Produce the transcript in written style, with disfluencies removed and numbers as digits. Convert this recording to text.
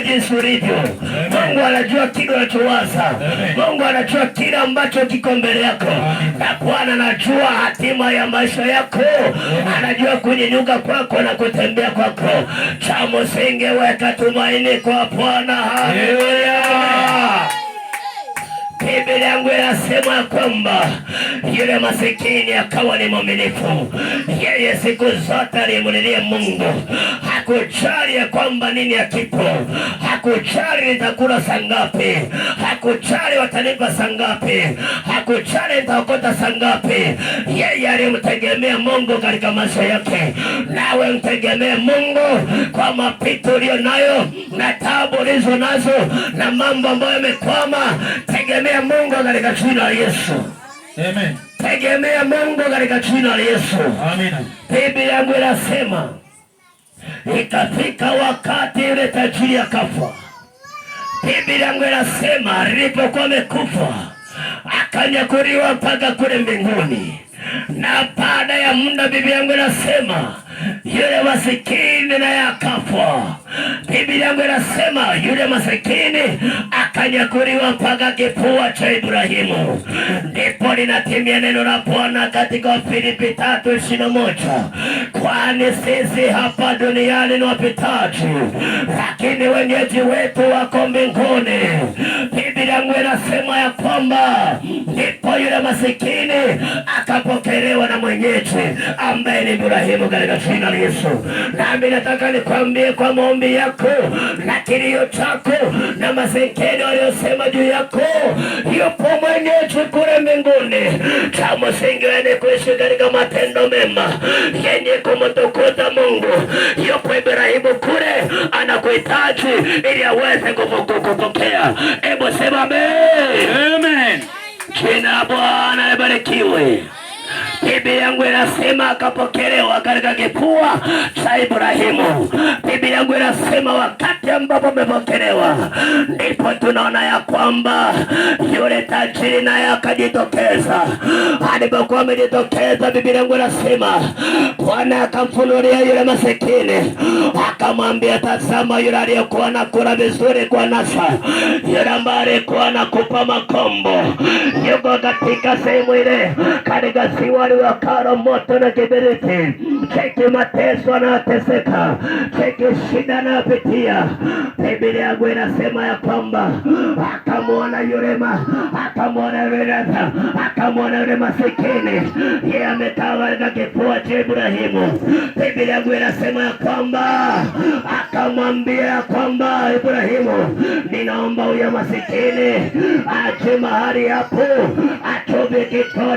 jinsi ulivyo. Mungu anajua kile unachowaza. Mungu anajua kile ambacho kiko mbele yako. Na Bwana anajua hatima ya maisha yako. Anajua kunyenyuka kwako na kutembea kwako. Cha msingi weka tumaini kwa Bwana. Haleluya. Biblia yangu inasema kwamba yule masikini akawa ni mwaminifu. Yeye siku zote alimlilia Mungu. Hakujali ya kwamba nini akipo. Hakujali nitakula saa ngapi. Hakujali watanipa saa ngapi. Hakujali nitaokota saa ngapi. Yeye alimtegemea Mungu katika maisha yake. Nawe mtegemee Mungu kwa mapito ulio nayo na taabu ulizo nazo na mambo ambayo yamekwama. Tegemea Mungu katika jina la Yesu. Amen. Tegemea Mungu katika jina la Yesu. Amen. Biblia yangu inasema ikafika wakati yule tajiri akafa. Biblia yangu inasema alipokuwa amekufa akanyakuliwa mpaka kule mbinguni. Na baada ya muda Biblia yangu inasema yule masikini naye akafa. Biblia yangu inasema yule masikini akanyakuliwa mpaka kifua cha Ibrahimu. Ndipo linatimia neno la Bwana katika Filipi 3:21. Kwani sisi hapa duniani ni wapitaji, lakini wenyeji wetu wako mbinguni. Biblia yangu inasema ya kwamba ndipo yule masikini akapokelewa na mwenyeji ambaye ni Ibrahimu katika jina la Yesu. Nami nataka nikwambie kwa maombi yako na kilio chako na masikini waliosema juu yako, yupo mwenyeji kule mbinguni. Cha msingi wewe kuishi katika matendo mema yenye kumtukuza Mungu. Yupo Ibrahimu kule anakuhitaji ili aweze kukupokea. Hebu sema amen. Amen. Jina la Bwana libarikiwe. Biblia yangu inasema akapokelewa katika kifua cha Ibrahimu. Biblia yangu inasema wakati ambapo amepokelewa ndipo tunaona ya kwamba yule tajiri naye akajitokeza. Alipokuwa amejitokeza, Biblia yangu inasema Bwana akamfunulia yule masikini, akamwambia tazama, yule aliyekuwa anakula vizuri kwa nasa, yule ambaye alikuwa anakupa makombo, yuko katika sehemu ile katika ziwa liwakalo moto na kiberiti. Cheki mateso anayoteseka, cheki shida anayopitia. Biblia yangu inasema ya kwamba akamwona yule masikini, yeye amekaa katika kifua cha Ibrahimu. Biblia yangu inasema ya kwamba akamwambia kwamba Ibrahimu, ninaomba huyo masikini aje mahali hapo, achove kichwa